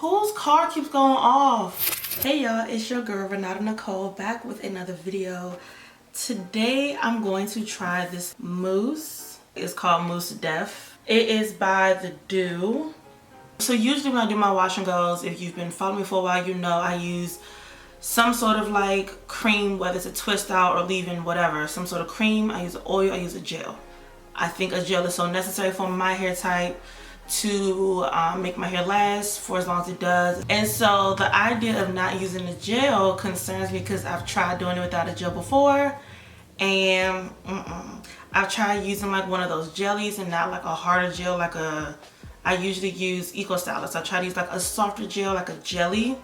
Whose car keeps going off? Hey y'all, it's your girl Renata Nicole back with another video. Today I'm going to try this mousse. It's called Mousse Def. It is by the Doux. So usually when I do my wash and goes, if you've been following me for a while, you know I use some sort of like cream, whether it's a twist out or leave-in, whatever. Some sort of cream. I use an oil, I use a gel. I think a gel is so necessary for my hair type to make my hair last for as long as it does. And so the idea of not using the gel concerns me because I've tried doing it without a gel before, and I've tried using like one of those jellies and not like a harder gel, like I usually use Eco Stylist. I try to use like a softer gel, like a jelly.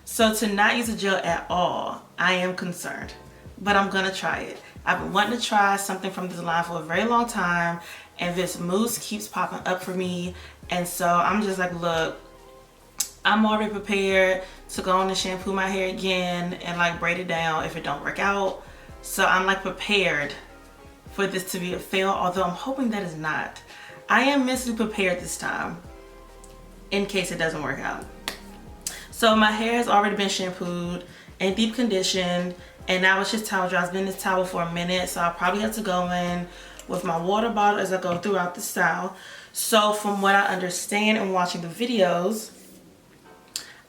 So to not use a gel at all, I am concerned, but I'm gonna try it. I've been wanting to try something from this line for a very long time, and this mousse keeps popping up for me. And so I'm just like, look, I'm already prepared to go on and shampoo my hair again and like braid it down if it don't work out. So I'm like prepared for this to be a fail, although I'm hoping that it's not. I am mentally prepared this time in case it doesn't work out. So my hair has already been shampooed and deep conditioned, and now it's just towel dry. It's been in this towel for a minute, so I'll probably have to go in with my water bottle as I go throughout the style. So from what I understand and watching the videos,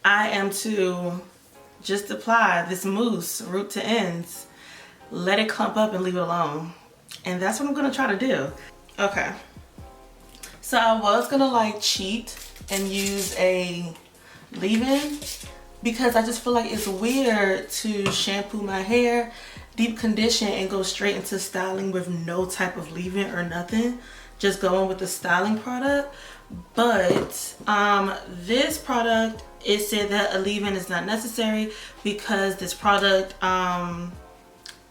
I am to just apply this mousse root to ends, let it clump up and leave it alone. And that's what I'm gonna try to do. Okay. So I was gonna like cheat and use a leave-in because I just feel like it's weird to shampoo my hair, deep condition, and go straight into styling with no type of leave-in or nothing, just going with the styling product. But this product, it said that a leave-in is not necessary because this product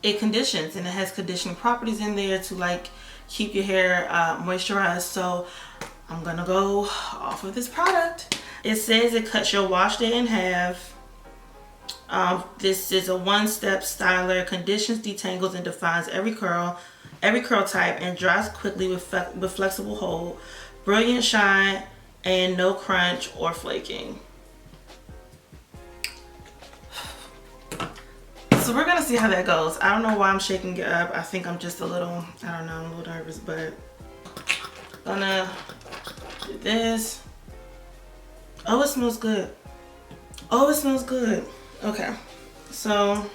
it conditions, and it has conditioning properties in there to like keep your hair moisturized. So I'm gonna go off of this product. It says it cuts your wash day in half. This is a one-step styler, conditions, detangles, and defines every curl type, and dries quickly with flexible hold, brilliant shine, and no crunch or flaking. So we're gonna see how that goes. I don't know why I'm shaking it up. I think I'm just a little, I don't know, I'm a little nervous, but I'm gonna do this. Oh, it smells good. Oh, it smells good. Okay, so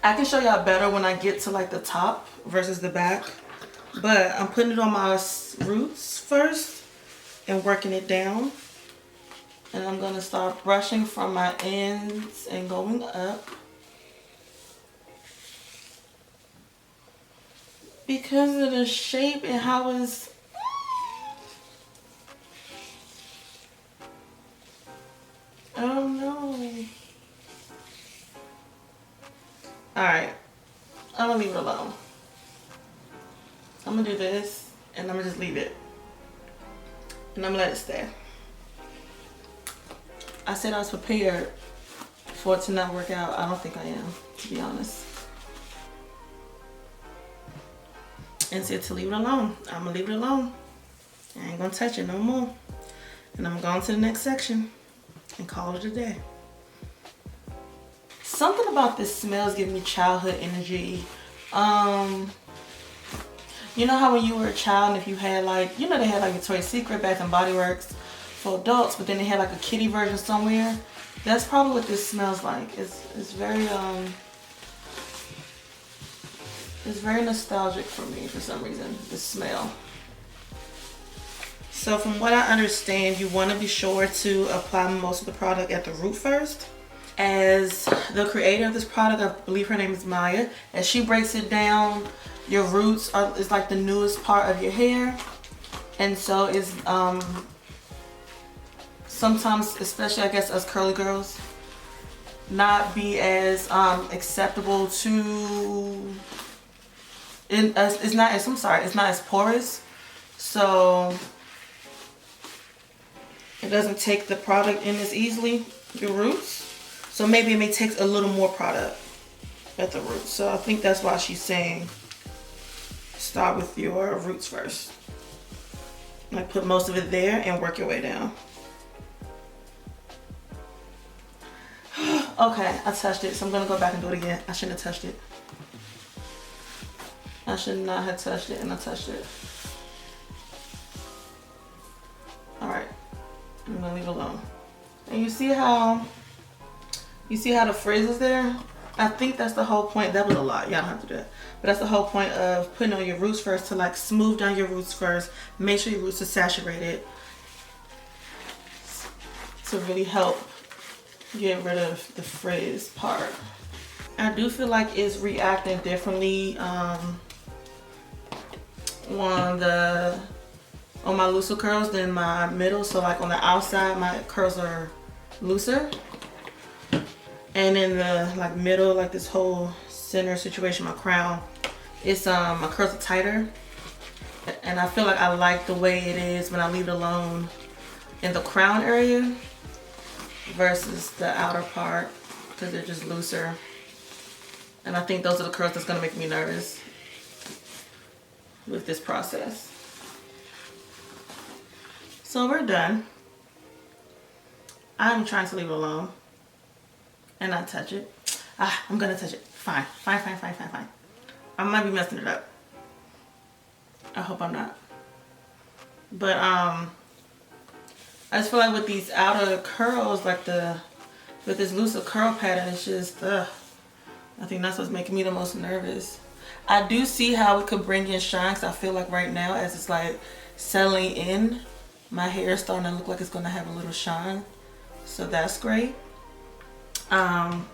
I can show y'all better when I get to like the top versus the back, but I'm putting it on my roots first and working it down. And I'm gonna start brushing from my ends and going up. Because of the shape and how it's, oh no. Alright, I'm gonna leave it alone. I'm gonna do this and I'm gonna just leave it. And I'm gonna let it stay. I said I was prepared for it to not work out. I don't think I am, to be honest. And said to leave it alone. I'm gonna leave it alone. I ain't gonna touch it no more. And I'm going to the next section and call it a day. Something about this smell is giving me childhood energy. You know how when you were a child, and if you had like, you know, they had like Victoria's Secret, Bath and Body Works for adults, but then they had like a kiddie version somewhere. That's probably what this smells like. It's very nostalgic for me for some reason, this smell. So from what I understand, you want to be sure to apply most of the product at the root first. As the creator of this product, I believe her name is Maya, as she breaks it down, your roots is like the newest part of your hair. And so it's sometimes, especially I guess us curly girls, not be as acceptable to, it's not as porous. So it doesn't take the product in as easily, your roots. So maybe it may take a little more product at the roots. So I think that's why she's saying start with your roots first. Like put most of it there and work your way down. Okay, I touched it, so I'm gonna go back and do it again. I shouldn't have touched it. I should not have touched it, and I touched it. Alright, I'm gonna leave it alone. And you see how the frizz is there? I think that's the whole point. That was a lot. Y'all don't have to do that. But that's the whole point of putting on your roots first, to like smooth down your roots first. Make sure your roots are saturated to really help get rid of the frizz part. I do feel like it's reacting differently on my looser curls than my middle. So like on the outside, my curls are looser. And in the like middle, like this whole center situation, my crown, it's my curls are tighter. And I feel like I like the way it is when I leave it alone in the crown area versus the outer part, because they're just looser. And I think those are the curls that's gonna make me nervous with this process. So we're done. I'm trying to leave it alone and not touch it. I'm gonna touch it. Fine. I might be messing it up. I hope I'm not. But I just feel like with these outer curls, like with this looser curl pattern, it's just I think that's what's making me the most nervous. I do see how it could bring in shine, because I feel like right now, as it's like settling in, my hair is starting to look like it's gonna have a little shine. So that's great. I'm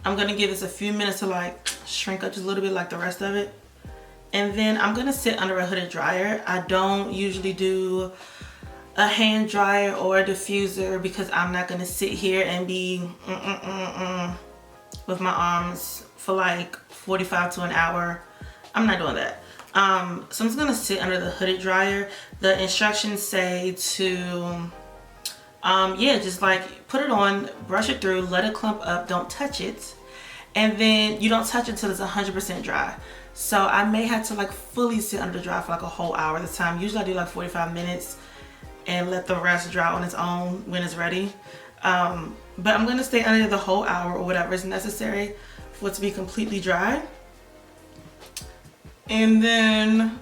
gonna give this a few minutes to like shrink up just a little bit like the rest of it. And then I'm gonna sit under a hooded dryer. I don't usually do a hand dryer or a diffuser because I'm not gonna sit here and be with my arms for like 45 to an hour. I'm not doing that. So I'm just gonna sit under the hooded dryer. The instructions say to yeah, just like put it on, brush it through, let it clump up, don't touch it. And then you don't touch it until it's 100% dry. So I may have to like fully sit under the dryer for like a whole hour at a time. Usually I do like 45 minutes and let the rest dry on its own when it's ready. But I'm gonna stay under the whole hour or whatever is necessary for it to be completely dry. And then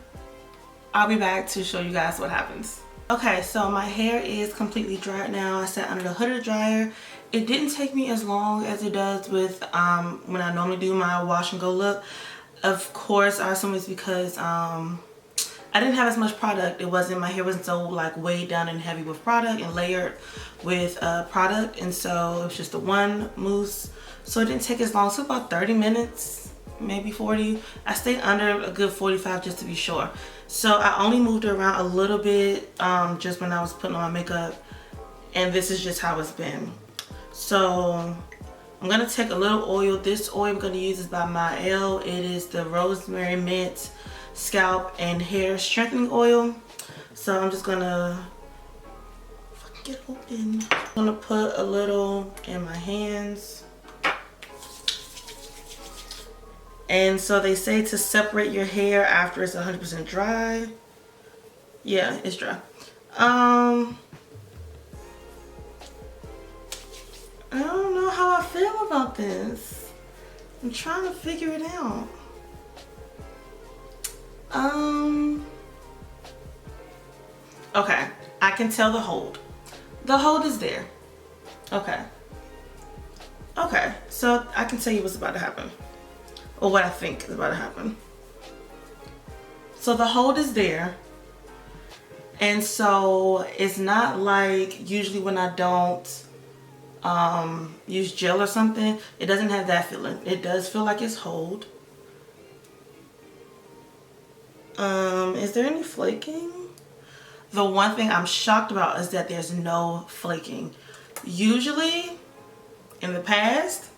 I'll be back to show you guys what happens. Okay, so my hair is completely dried now. I sat under the hooded dryer. It didn't take me as long as it does with when I normally do my wash and go look. Of course, I assume it's because I didn't have as much product. My hair wasn't so like weighed down and heavy with product and layered with product, and so it was just the one mousse. So it didn't take as long. It took about 30 minutes, maybe 40. I stayed under a good 45 just to be sure. So I only moved it around a little bit just when I was putting on my makeup, and this is just how it's been. So I'm gonna take a little oil. This oil I'm gonna use is by Mael. It is the Rosemary Mint Scalp and Hair Strengthening Oil. So I'm just gonna get open. I'm gonna put a little in my hands. And so they say to separate your hair after it's 100% dry. Yeah, it's dry. I don't know how I feel about this. I'm trying to figure it out. Okay, I can tell the hold. The hold is there. Okay. Okay, so I can tell you what's about to happen. Or what I think is about to happen. So the hold is there. And so it's not like usually when I don't use gel or something, it doesn't have that feeling. It does feel like it's hold. Is there any flaking? The one thing I'm shocked about is that there's no flaking. Usually in the past,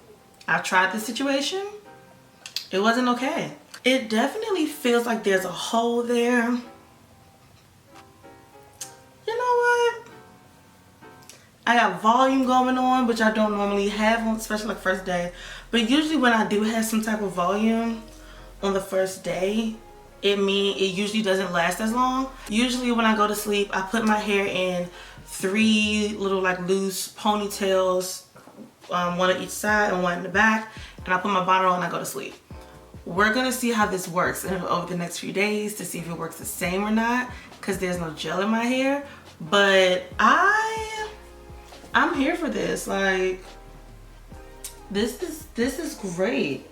I've tried this situation. It wasn't okay. It definitely feels like there's a hole there. You know what? I got volume going on, which I don't normally have on, especially like first day. But usually when I do have some type of volume on the first day, it usually doesn't last as long. Usually when I go to sleep, I put my hair in 3 little like loose ponytails, one on each side and one in the back, and I put my bonnet on and I go to sleep. We're gonna see how this works over the next few days to see if it works the same or not, because there's no gel in my hair. But I'm here for this. Like, this is great.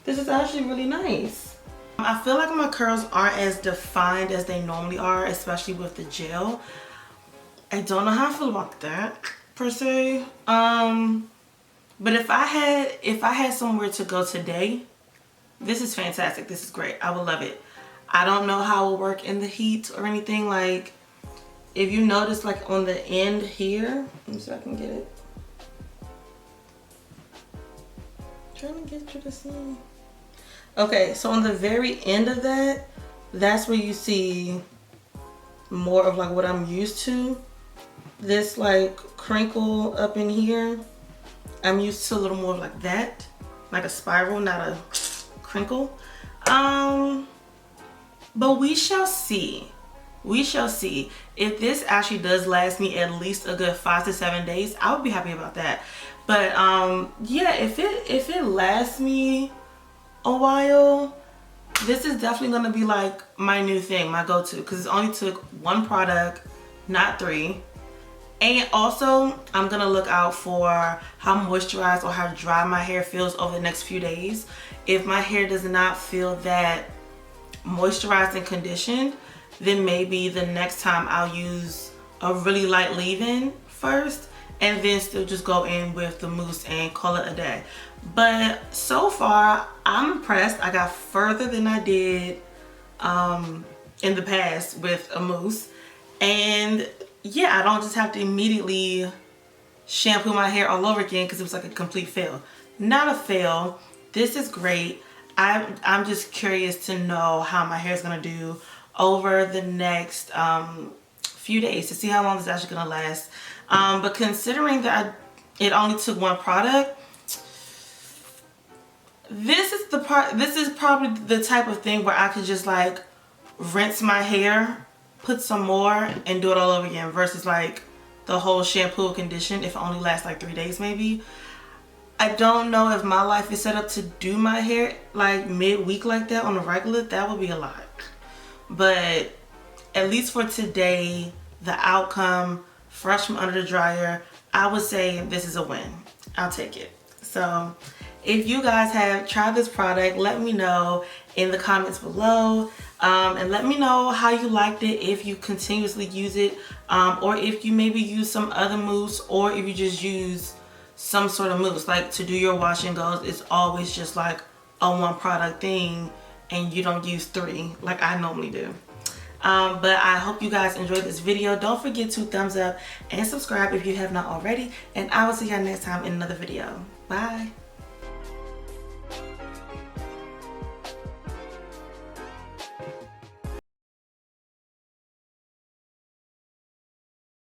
This is actually really nice. I feel like my curls aren't as defined as they normally are, especially with the gel. I don't know how I feel about that per se. But if I had somewhere to go today, this is fantastic. This is great. I would love it. I don't know how it will work in the heat or anything. Like, if you notice, like on the end here, let me see if I can get it. Trying to get you to see. Okay, so on the very end of that, that's where you see more of like what I'm used to. This like crinkle up in here, I'm used to a little more like that, like a spiral, not a crinkle. But we shall see. We shall see. If this actually does last me at least a good 5 to 7 days, I would be happy about that. But yeah, if it lasts me a while, this is definitely gonna be like my new thing, my go-to, because it only took 1 product, not 3. And also, I'm gonna look out for how moisturized or how dry my hair feels over the next few days. If my hair does not feel that moisturized and conditioned, then maybe the next time I'll use a really light leave-in first, and then still just go in with the mousse and call it a day. But so far, I'm impressed. I got further than I did in the past with a mousse. And yeah, I don't just have to immediately shampoo my hair all over again because it was like a complete fail. Not a fail. This is great. I'm just curious to know how my hair is gonna do over the next few days to see how long it's actually gonna last. But considering that it only took 1 product, this is probably the type of thing where I could just like rinse my hair, put some more, and do it all over again, versus like the whole shampoo condition if it only lasts like 3 days maybe. I don't know if my life is set up to do my hair like mid-week like that on a regular. That would be a lot. But at least for today, the outcome, fresh from under the dryer, I would say this is a win. I'll take it. So if you guys have tried this product, let me know in the comments below. And let me know how you liked it, if you continuously use it, or if you maybe use some other mousse, or if you just use some sort of mousse. Like, to do your wash and goes, it's always just like a 1 product thing and you don't use 3 like I normally do. But I hope you guys enjoyed this video. Don't forget to thumbs up and subscribe if you have not already, and I will see you next time in another video. Bye.